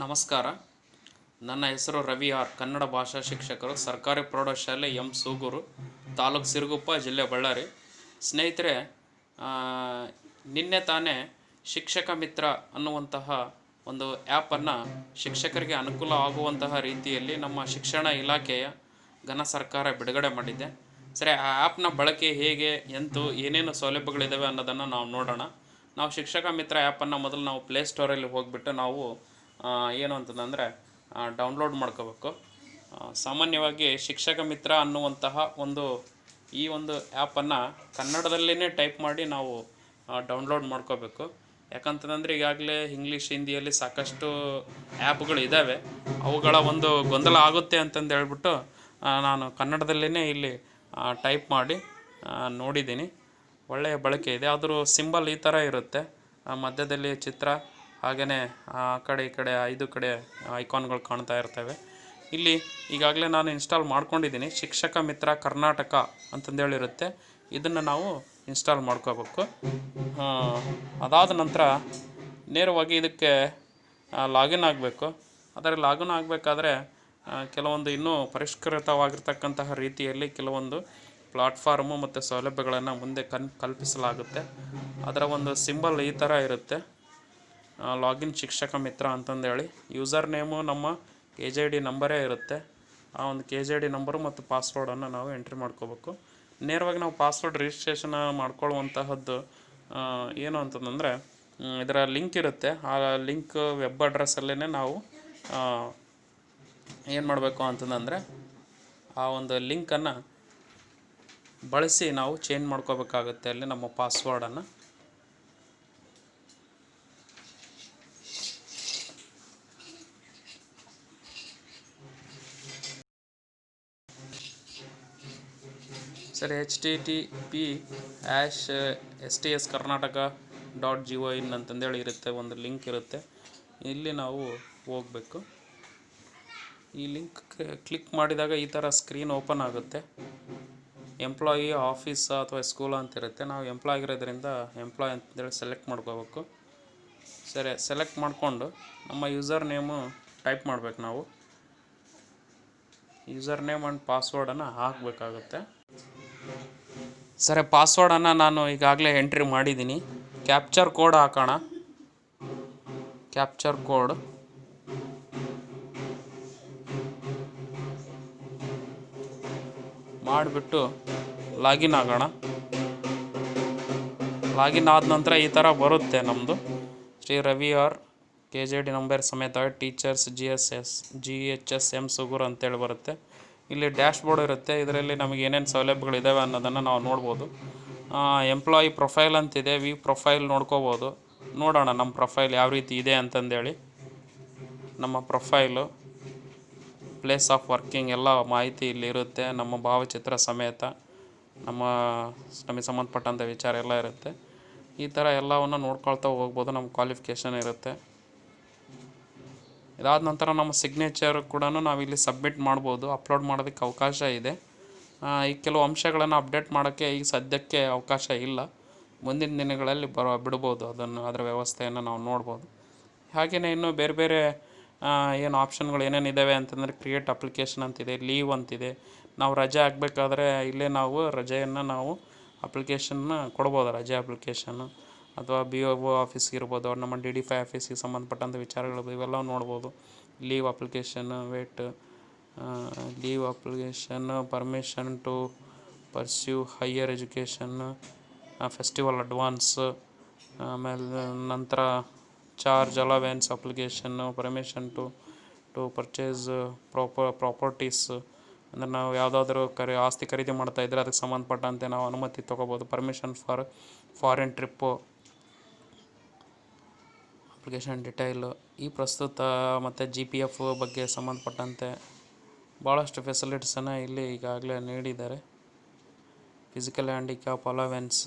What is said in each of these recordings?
ನಮಸ್ಕಾರ. ನನ್ನ ಹೆಸರು ರವಿ ಆರ್. ಕನ್ನಡ ಭಾಷಾ ಶಿಕ್ಷಕರು, ಸರ್ಕಾರಿ ಪ್ರೌಢಶಾಲೆ ಎಂ ಸೂಗೂರು, ತಾಲೂಕು ಸಿರುಗುಪ್ಪ, ಜಿಲ್ಲೆ ಬಳ್ಳಾರಿ. ಸ್ನೇಹಿತರೆ, ನಿನ್ನೆ ತಾನೇ ಶಿಕ್ಷಕ ಮಿತ್ರ ಅನ್ನುವಂತಹ ಒಂದು ಆ್ಯಪನ್ನು ಶಿಕ್ಷಕರಿಗೆ ಅನುಕೂಲ ಆಗುವಂತಹ ರೀತಿಯಲ್ಲಿ ನಮ್ಮ ಶಿಕ್ಷಣ ಇಲಾಖೆಯ ಘನ ಸರ್ಕಾರ ಬಿಡುಗಡೆ ಮಾಡಿದೆ. ಸರಿ, ಆ ಆ್ಯಪ್ನ ಬಳಕೆ ಹೇಗೆ, ಏನೇನು ಸೌಲಭ್ಯಗಳಿದ್ದಾವೆ ಅನ್ನೋದನ್ನು ನಾವು ನೋಡೋಣ. ನಾವು ಶಿಕ್ಷಕ ಮಿತ್ರ ಆ್ಯಪನ್ನು ಮೊದಲು ನಾವು ಪ್ಲೇಸ್ಟೋರಲ್ಲಿ ಹೋಗಿಬಿಟ್ಟು ನಾವು ಏನು ಅಂತಂದರೆ ಡೌನ್ಲೋಡ್ ಮಾಡ್ಕೋಬೇಕು. ಸಾಮಾನ್ಯವಾಗಿ ಶಿಕ್ಷಕ ಮಿತ್ರ ಅನ್ನುವಂತಹ ಈ ಒಂದು ಆ್ಯಪನ್ನು ಕನ್ನಡದಲ್ಲೇ ಟೈಪ್ ಮಾಡಿ ನಾವು ಡೌನ್ಲೋಡ್ ಮಾಡ್ಕೋಬೇಕು. ಯಾಕಂತಂದರೆ ಈಗಾಗಲೇ ಇಂಗ್ಲೀಷ್, ಹಿಂದಿಯಲ್ಲಿ ಸಾಕಷ್ಟು ಆ್ಯಪ್ಗಳು ಇದ್ದಾವೆ. ಅವುಗಳ ಒಂದು ಗೊಂದಲ ಆಗುತ್ತೆ ಅಂತಂದು ಹೇಳ್ಬಿಟ್ಟು ನಾನು ಕನ್ನಡದಲ್ಲೇ ಇಲ್ಲಿ ಟೈಪ್ ಮಾಡಿ ನೋಡಿದ್ದೀನಿ. ಒಳ್ಳೆಯ ಬಳಕೆ ಇದೆ. ಅದರ ಸಿಂಬಲ್ ಈ ಥರ ಇರುತ್ತೆ, ಮಧ್ಯದಲ್ಲಿ ಚಿತ್ರ, ಹಾಗೆಯೇ ಆ ಕಡೆ ಈ ಕಡೆ 5 ಕಡೆ ಐಕಾನ್ಗಳು ಕಾಣ್ತಾ ಇರ್ತವೆ. ಇಲ್ಲಿ ಈಗಾಗಲೇ ನಾನು ಇನ್ಸ್ಟಾಲ್ ಮಾಡ್ಕೊಂಡಿದ್ದೀನಿ. ಶಿಕ್ಷಕ ಮಿತ್ರ ಕರ್ನಾಟಕ ಅಂತಂದೇಳಿರುತ್ತೆ. ಇದನ್ನು ನಾವು ಇನ್ಸ್ಟಾಲ್ ಮಾಡ್ಕೋಬೇಕು. ಅದಾದ ನಂತರ ನೇರವಾಗಿ ಇದಕ್ಕೆ ಲಾಗಿನ್ ಆಗಬೇಕು. ಅದರ ಲಾಗಿನ್ ಆಗಬೇಕಾದ್ರೆ ಕೆಲವೊಂದು ಇನ್ನೂ ಪರಿಷ್ಕೃತವಾಗಿರ್ತಕ್ಕಂತಹ ರೀತಿಯಲ್ಲಿ ಕೆಲವೊಂದು ಪ್ಲಾಟ್ಫಾರ್ಮು ಮತ್ತು ಸೌಲಭ್ಯಗಳನ್ನು ಮುಂದೆ ಕಲ್ಪಿಸಲಾಗುತ್ತೆ. ಅದರ ಒಂದು ಸಿಂಬಲ್ ಈ ಥರ ಇರುತ್ತೆ, ಲಾಗಿನ್ ಶಿಕ್ಷಕ ಮಿತ್ರ ಅಂತಂದೇಳಿ. ಯೂಸರ್ ನೇಮು ನಮ್ಮ KJD ನಂಬರೇ ಇರುತ್ತೆ. ಆ ಒಂದು KJD ನಂಬರು ಮತ್ತು ಪಾಸ್ವರ್ಡನ್ನು ನಾವು ಎಂಟ್ರಿ ಮಾಡ್ಕೋಬೇಕು. ನೇರವಾಗಿ ನಾವು ಪಾಸ್ವರ್ಡ್ ರಿಜಿಸ್ಟ್ರೇಷನ್ ಮಾಡ್ಕೊಳ್ಳುವಂತಹದ್ದು ಏನು ಅಂತಂದರೆ, ಇದರ ಲಿಂಕ್ ಇರುತ್ತೆ. ಆ ಲಿಂಕ್ ವೆಬ್ ಅಡ್ರೆಸ್ಸಲ್ಲೇ ನಾವು ಏನು ಮಾಡಬೇಕು ಅಂತಂದರೆ ಆ ಒಂದು ಲಿಂಕನ್ನು ಬಳಸಿ ನಾವು ಚೇಂಜ್ ಮಾಡ್ಕೋಬೇಕಾಗುತ್ತೆ ಅಲ್ಲಿ ನಮ್ಮ ಪಾಸ್ವರ್ಡನ್ನು. ಸರಿ, http://sts-karnataka.gov.in ಅಂತಂದೇಳಿ ಇರುತ್ತೆ, ಒಂದು ಲಿಂಕ್ ಇರುತ್ತೆ. ಇಲ್ಲಿ ನಾವು ಹೋಗಬೇಕು. ಈ ಲಿಂಕ್ ಕ್ಲಿಕ್ ಮಾಡಿದಾಗ ಈ ಥರ ಸ್ಕ್ರೀನ್ ಓಪನ್ ಆಗುತ್ತೆ. ಎಂಪ್ಲಾಯಿ, ಆಫೀಸ್ ಅಥವಾ ಸ್ಕೂಲ್ ಅಂತಿರುತ್ತೆ. ನಾವು ಎಂಪ್ಲಾಯ್ ಆಗಿರೋದ್ರಿಂದ ಎಂಪ್ಲಾಯ್ ಅಂತಂದೇಳಿ ಸೆಲೆಕ್ಟ್ ಮಾಡ್ಕೋಬೇಕು. ಸರಿ, ಸೆಲೆಕ್ಟ್ ಮಾಡಿಕೊಂಡು ನಮ್ಮ ಯೂಸರ್ ನೇಮು ಟೈಪ್ ಮಾಡಬೇಕು. ನಾವು ಯೂಸರ್ ನೇಮ್ ಆ್ಯಂಡ್ ಪಾಸ್ವರ್ಡನ್ನು ಹಾಕಬೇಕಾಗುತ್ತೆ. ಸರಿ, ಪಾಸ್ವರ್ಡನ್ನು ನಾನು ಈಗಾಗಲೇ ಎಂಟ್ರಿ ಮಾಡಿದ್ದೀನಿ. ಕ್ಯಾಪ್ಚರ್ ಕೋಡ್ ಹಾಕೋಣ. ಕ್ಯಾಪ್ಚರ್ ಕೋಡ್ ಮಾಡಿಬಿಟ್ಟು ಲಾಗಿನ್ ಆಗೋಣ. ಲಾಗಿನ್ ಆದ ನಂತರ ಈ ಥರ ಬರುತ್ತೆ ನಮ್ಮದು. Shri Ravi R, KJD number ಸಮೇತ ಟೀಚರ್ಸ್ GHS ಎಂ ಸೂಗೂರು ಅಂತೇಳಿ ಬರುತ್ತೆ. ಇಲ್ಲಿ ಡ್ಯಾಶ್ ಬೋರ್ಡ್ ಇರುತ್ತೆ. ಇದರಲ್ಲಿ ನಮಗೆ ಏನೇನು ಸೌಲಭ್ಯಗಳಿದ್ದಾವೆ ಅನ್ನೋದನ್ನು ನಾವು ನೋಡ್ಬೋದು. ಎಂಪ್ಲಾಯಿ ಪ್ರೊಫೈಲ್ ಅಂತಿದೆ, ಪ್ರೊಫೈಲ್ ನೋಡ್ಕೋಬೋದು. ನೋಡೋಣ ನಮ್ಮ ಪ್ರೊಫೈಲ್ ಯಾವ ರೀತಿ ಇದೆ ಅಂತಂದೇಳಿ. ನಮ್ಮ ಪ್ರೊಫೈಲು, ಪ್ಲೇಸ್ ಆಫ್ ವರ್ಕಿಂಗ್ ಎಲ್ಲ ಮಾಹಿತಿ ಇಲ್ಲಿ ಇರುತ್ತೆ. ನಮ್ಮ ಭಾವಚಿತ್ರ ಸಮೇತ ನಮಗೆ ಸಂಬಂಧಪಟ್ಟಂಥ ವಿಚಾರ ಎಲ್ಲ ಇರುತ್ತೆ. ಈ ಥರ ಎಲ್ಲವನ್ನು ನೋಡ್ಕೊಳ್ತಾ ಹೋಗ್ಬೋದು. ನಮ್ಮ ಕ್ವಾಲಿಫಿಕೇಷನ್ ಇರುತ್ತೆ. ಇದಾದ ನಂತರ ನಮ್ಮ ಸಿಗ್ನೇಚರ್ ಕೂಡ ನಾವಿಲ್ಲಿ ಸಬ್ಮಿಟ್ ಮಾಡ್ಬೋದು, ಅಪ್ಲೋಡ್ ಮಾಡೋದಕ್ಕೆ ಅವಕಾಶ ಇದೆ. ಈ ಕೆಲವು ಅಂಶಗಳನ್ನು ಅಪ್ಡೇಟ್ ಮಾಡೋಕ್ಕೆ ಈಗ ಸದ್ಯಕ್ಕೆ ಅವಕಾಶ ಇಲ್ಲ. ಮುಂದಿನ ದಿನಗಳಲ್ಲಿ ಬಿಡ್ಬೋದು ಅದರ ವ್ಯವಸ್ಥೆಯನ್ನು ನಾವು ನೋಡ್ಬೋದು. ಹಾಗೆಯೇ ಇನ್ನೂ ಬೇರೆ ಬೇರೆ ಏನು ಆಪ್ಷನ್ಗಳು ಏನೇನಿದ್ದಾವೆ ಅಂತಂದರೆ, ಕ್ರಿಯೇಟ್ ಅಪ್ಲಿಕೇಶನ್ ಅಂತಿದೆ, ಲೀವ್ ಅಂತಿದೆ. ನಾವು ರಜೆ ಆಗಬೇಕಾದ್ರೆ ಇಲ್ಲೇ ನಾವು ರಜೆಯನ್ನು ನಾವು ಅಪ್ಲಿಕೇಶನ್ನ ಕೊಡ್ಬೋದು. ರಜೆ ಅಪ್ಲಿಕೇಶನ್ನು ಅಥವಾ BO ಆಫೀಸ್ಗೆ ಇರ್ಬೋದು, ನಮ್ಮ DD5 ಆಫೀಸಿಗೆ ಸಂಬಂಧಪಟ್ಟಂಥ ವಿಚಾರಗಳು ಇವೆಲ್ಲ ನೋಡ್ಬೋದು. Leave application, leave application, permission to pursue higher education, festival advance, ಆಮೇಲೆ ನಂತರ ಚಾರ್ಜ್ ಅಲವೆನ್ಸ್ ಅಪ್ಲಿಕೇಶನ್ನು, ಪರ್ಮಿಷನ್ ಟು ಪರ್ಚೇಸ್ ಪ್ರಾಪರ್ಟೀಸ್, ಅಂದರೆ ನಾವು ಯಾವುದಾದ್ರೂ ಆಸ್ತಿ ಖರೀದಿ ಮಾಡ್ತಾ ಇದ್ದರೆ ಅದಕ್ಕೆ ಸಂಬಂಧಪಟ್ಟಂತೆ ನಾವು ಅನುಮತಿ ತೊಗೋಬೋದು. Permission for foreign trip, application detail, ಈ ಪ್ರಸ್ತುತ ಮತ್ತು GPF ಬಗ್ಗೆ ಸಂಬಂಧಪಟ್ಟಂತೆ ಭಾಳಷ್ಟು ಫೆಸಿಲಿಟೀಸನ್ನು ಇಲ್ಲಿ ಈಗಾಗಲೇ ನೀಡಿದ್ದಾರೆ. Physical handicap allowance,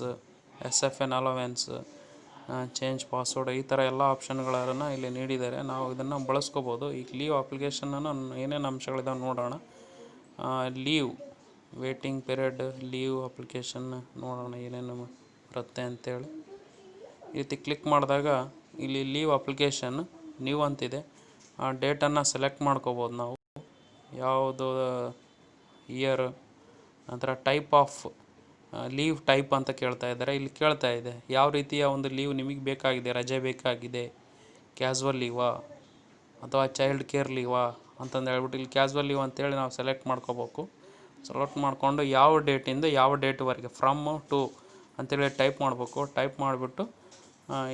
SFN allowance, change password, ಈ ಥರ ಎಲ್ಲ ಆಪ್ಷನ್ಗಳನ್ನು ಇಲ್ಲಿ ನೀಡಿದ್ದಾರೆ. ನಾವು ಇದನ್ನು ಬಳಸ್ಕೋಬೋದು. ಈಗ ಲೀವ್ ಅಪ್ಲಿಕೇಶನನ್ನು ಏನೇನು ಅಂಶಗಳಿದಾವೆ ನೋಡೋಣ. Leave waiting period, leave application ನೋಡೋಣ ಏನೇನು ಬರುತ್ತೆ ಅಂತೇಳಿ. ಈ ರೀತಿ ಕ್ಲಿಕ್ ಮಾಡಿದಾಗ ಇಲ್ಲಿ ಲೀವ್ ಅಪ್ಲಿಕೇಶನ್ ನ್ಯೂ ಅಂತಿದೆ. ಆ ಡೇಟನ್ನು ಸೆಲೆಕ್ಟ್ ಮಾಡ್ಕೋಬೋದು ನಾವು. ಯಾವುದು ಇಯರ್, ನಂತರ ಟೈಪ್ ಆಫ್ ಲೀವ್ ಟೈಪ್ ಅಂತ ಕೇಳ್ತಾ ಇದ್ದಾರೆ. ಇಲ್ಲಿ ಕೇಳ್ತಾ ಇದೆ ಯಾವ ರೀತಿಯ ಒಂದು ಲೀವ್ ನಿಮಗೆ ಬೇಕಾಗಿದೆ, ರಜೆ ಬೇಕಾಗಿದೆ, ಕ್ಯಾಸುವಲ್ ಲೀವಾ ಅಥವಾ ಚೈಲ್ಡ್ ಕೇರ್ ಲೀವಾ ಅಂತಂದು ಹೇಳ್ಬಿಟ್ಟು ಇಲ್ಲಿ ಕ್ಯಾಸುವಲ್ ಲೀವ್ ಅಂತೇಳಿ ನಾವು ಸೆಲೆಕ್ಟ್ ಮಾಡ್ಕೋಬೇಕು. ಸೆಲೆಕ್ಟ್ ಮಾಡಿಕೊಂಡು ಯಾವ ಡೇಟಿಂದ ಯಾವ ಡೇಟ್ವರೆಗೆ, ಫ್ರಮ್ ಟು ಅಂತೇಳಿ ಟೈಪ್ ಮಾಡಬೇಕು. ಟೈಪ್ ಮಾಡಿಬಿಟ್ಟು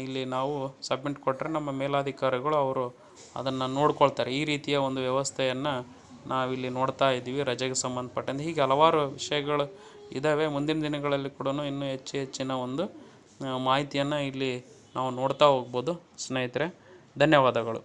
ಇಲ್ಲಿ ನಾವು ಸಬ್ಮಿಟ್ ಕೊಟ್ಟರೆ ನಮ್ಮ ಮೇಲಾಧಿಕಾರಿಗಳು ಅವರು ಅದನ್ನು ನೋಡ್ಕೊಳ್ತಾರೆ. ಈ ರೀತಿಯ ಒಂದು ವ್ಯವಸ್ಥೆಯನ್ನು ನಾವಿಲ್ಲಿ ನೋಡ್ತಾ ಇದ್ದೀವಿ ರಜೆಗೆ ಸಂಬಂಧಪಟ್ಟಂತೆ. ಹೀಗೆ ಹಲವಾರು ವಿಷಯಗಳು ಇದ್ದಾವೆ. ಮುಂದಿನ ದಿನಗಳಲ್ಲಿ ಕೂಡ ಇನ್ನೂ ಹೆಚ್ಚಿನ ಒಂದು ಮಾಹಿತಿಯನ್ನು ಇಲ್ಲಿ ನಾವು ನೋಡ್ತಾ ಹೋಗ್ಬೋದು ಸ್ನೇಹಿತರೆ. ಧನ್ಯವಾದಗಳು.